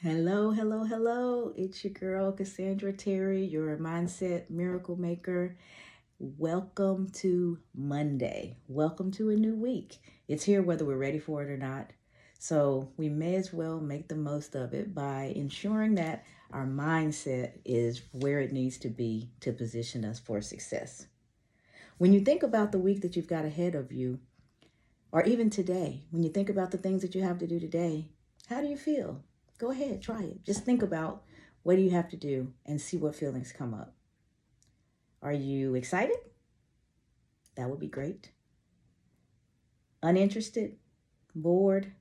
Hello, hello, hello. It's your girl, Cassandra Terry, your mindset miracle maker. Welcome to Monday. Welcome to a new week. It's here whether we're ready for it or not. So we may as well make the most of it by ensuring that our mindset is where it needs to be to position us for success. When you think about the week that you've got ahead of you, or even today, when you think about the things that you have to do today, how do you feel? Go ahead, try it. Just think about what do you have to do and see what feelings come up. Are you excited? That would be great. Uninterested? Bored?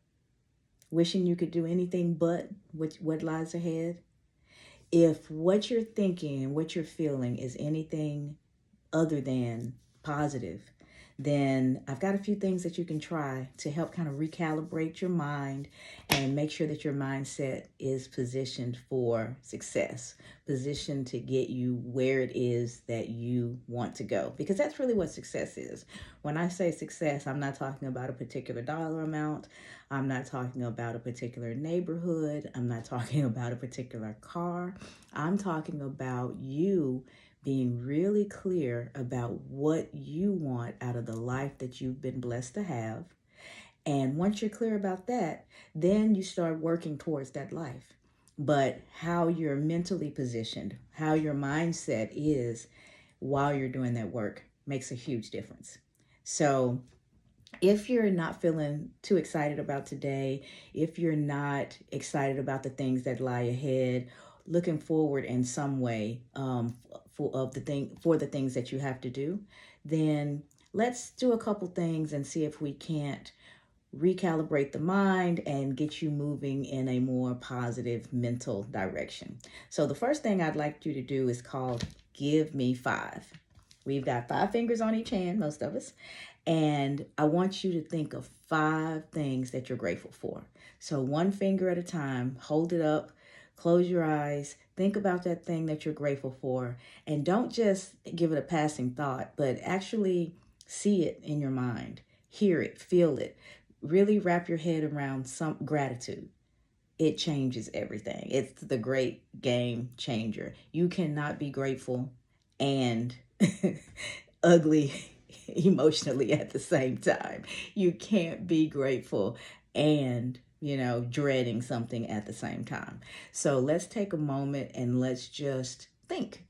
Wishing you could do anything but what lies ahead? If what you're thinking and what you're feeling is anything other than positive, then I've got a few things that you can try to help kind of recalibrate your mind and make sure that your mindset is positioned for success, positioned to get you where it is that you want to go. Because that's really what success is. When I say success, I'm not talking about a particular dollar amount. I'm not talking about a particular neighborhood. I'm not talking about a particular car. I'm talking about you being really clear about what you want out of the life that you've been blessed to have. And once you're clear about that, then you start working towards that life. But how you're mentally positioned, how your mindset is while you're doing that work makes a huge difference. So if you're not feeling too excited about today, if you're not excited about the things that lie ahead, looking forward in some way for the things that you have to do, then let's do a couple things and see if we can't recalibrate the mind and get you moving in a more positive mental direction. So the first thing I'd like you to do is called Give Me Five. We've got 5 fingers on each hand, most of us. And I want you to think of 5 things that you're grateful for. So one finger at a time, hold it up, close your eyes, think about that thing that you're grateful for, and don't just give it a passing thought, but actually see it in your mind, hear it, feel it. Really wrap your head around some gratitude. It changes everything. It's the great game changer. You cannot be grateful and ugly emotionally at the same time. You can't be grateful and, dreading something at the same time. So let's take a moment and let's just think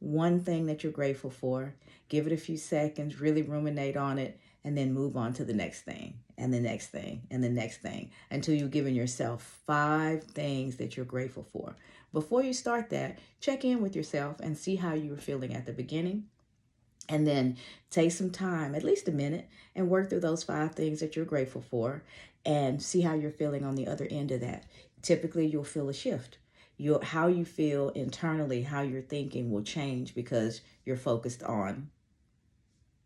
one thing that you're grateful for. Give it a few seconds, really ruminate on it, and then move on to the next thing and the next thing and the next thing until you've given yourself 5 things that you're grateful for. Before you start that, check in with yourself and see how you were feeling at the beginning. And then take some time, at least a minute, and work through those 5 things that you're grateful for and see how you're feeling on the other end of that. Typically, you'll feel a shift. How you feel internally, how you're thinking will change because you're focused on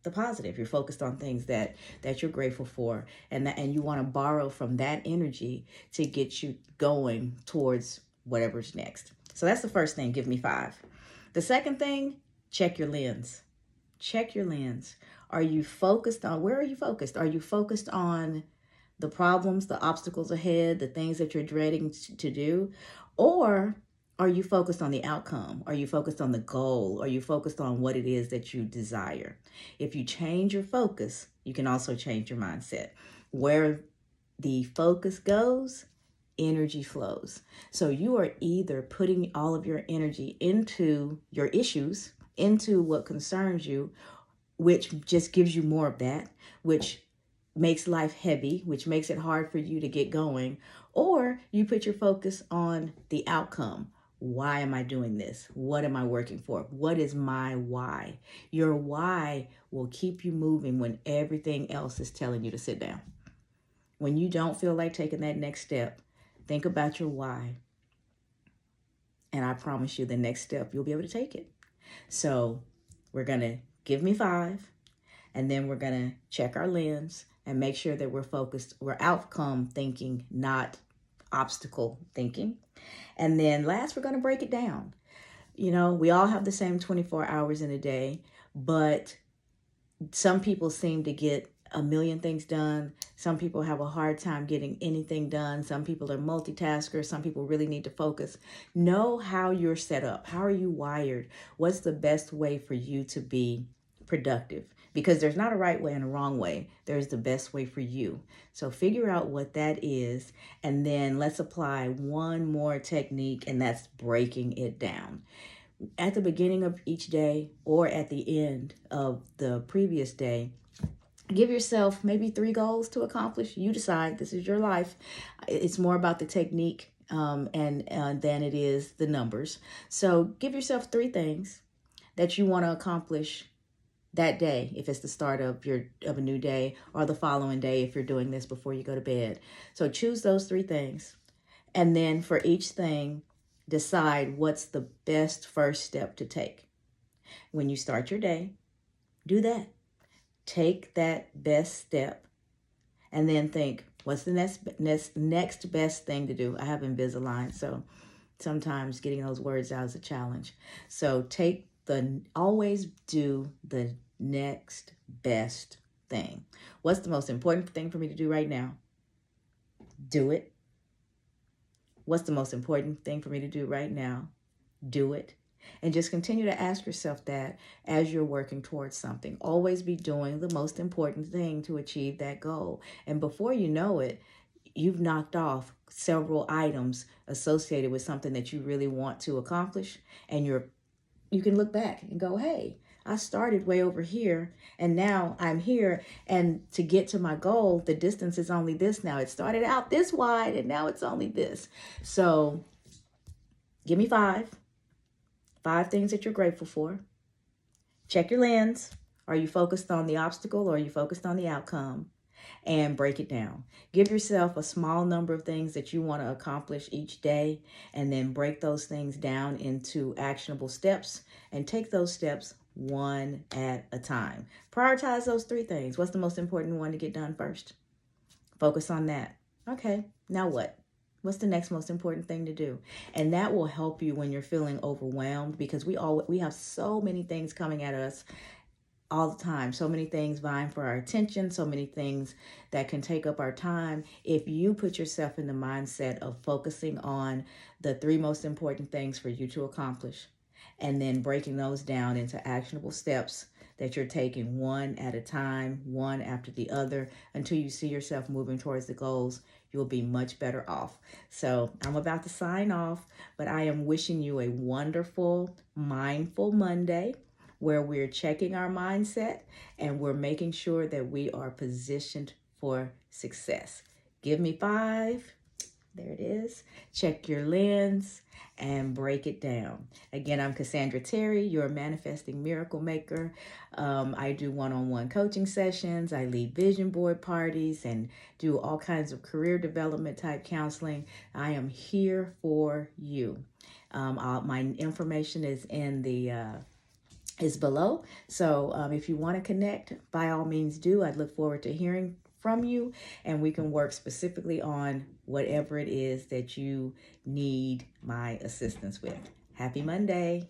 the positive. You're focused on things that you're grateful for, and you want to borrow from that energy to get you going towards whatever's next. So that's the first thing. Give me 5. The second thing, check your lens. Check your lens. Are you focused on, where are you focused? Are you focused on the problems, the obstacles ahead, the things that you're dreading to do? Or are you focused on the outcome? Are you focused on the goal? Are you focused on what it is that you desire? If you change your focus, you can also change your mindset. Where the focus goes, energy flows. So you are either putting all of your energy into your issues, into what concerns you, which just gives you more of that, which makes life heavy, which makes it hard for you to get going, or you put your focus on the outcome. Why am I doing this? What am I working for? What is my why? Your why will keep you moving when everything else is telling you to sit down. When you don't feel like taking that next step, think about your why. And I promise you the next step, you'll be able to take it. So we're going to give me 5, and then we're going to check our lens and make sure that we're focused. We're outcome thinking, not obstacle thinking. And then last, we're going to break it down. We all have the same 24 hours in a day, but some people seem to get a million things done. Some people have a hard time getting anything done. Some people are multitaskers. Some people really need to focus. Know how you're set up. How are you wired? What's the best way for you to be productive? Because there's not a right way and a wrong way. There's the best way for you. So figure out what that is, and then let's apply one more technique, and that's breaking it down. At the beginning of each day or at the end of the previous day, give yourself maybe 3 goals to accomplish. You decide. This is your life. It's more about the technique than it is the numbers. So give yourself 3 things that you want to accomplish that day, if it's the start of a new day, or the following day if you're doing this before you go to bed. So choose those 3 things, and then for each thing, decide what's the best first step to take. When you start your day, do that. Take that best step, and then think, what's the next best thing to do? I have Invisalign, so sometimes getting those words out is a challenge. So always do the next best thing. What's the most important thing for me to do right now? Do it. What's the most important thing for me to do right now? Do it. And just continue to ask yourself that as you're working towards something. Always be doing the most important thing to achieve that goal. And before you know it, you've knocked off several items associated with something that you really want to accomplish. And you can look back and go, hey, I started way over here and now I'm here. And to get to my goal, the distance is only this now. It started out this wide and now it's only this. So give me 5 things that you're grateful for. Check your lens. Are you focused on the obstacle or are you focused on the outcome? And break it down. Give yourself a small number of things that you want to accomplish each day, and then break those things down into actionable steps and take those steps one at a time. Prioritize those 3 things. What's the most important one to get done first? Focus on that. Okay, now what? What's the next most important thing to do? And that will help you when you're feeling overwhelmed, because we have so many things coming at us all the time. So many things vying for our attention, so many things that can take up our time. If you put yourself in the mindset of focusing on the 3 most important things for you to accomplish, and then breaking those down into actionable steps that you're taking one at a time, one after the other, until you see yourself moving towards the goals, you'll be much better off. So I'm about to sign off, but I am wishing you a wonderful, mindful Monday, where we're checking our mindset and we're making sure that we are positioned for success. Give me 5. There it is. Check your lens and break it down. Again, I'm Cassandra Terry, your manifesting miracle maker. I do one-on-one coaching sessions. I lead vision board parties and do all kinds of career development type counseling. I am here for you. My information is is below. So if you want to connect, by all means do. I'd look forward to hearing from you, and we can work specifically on whatever it is that you need my assistance with. Happy Monday.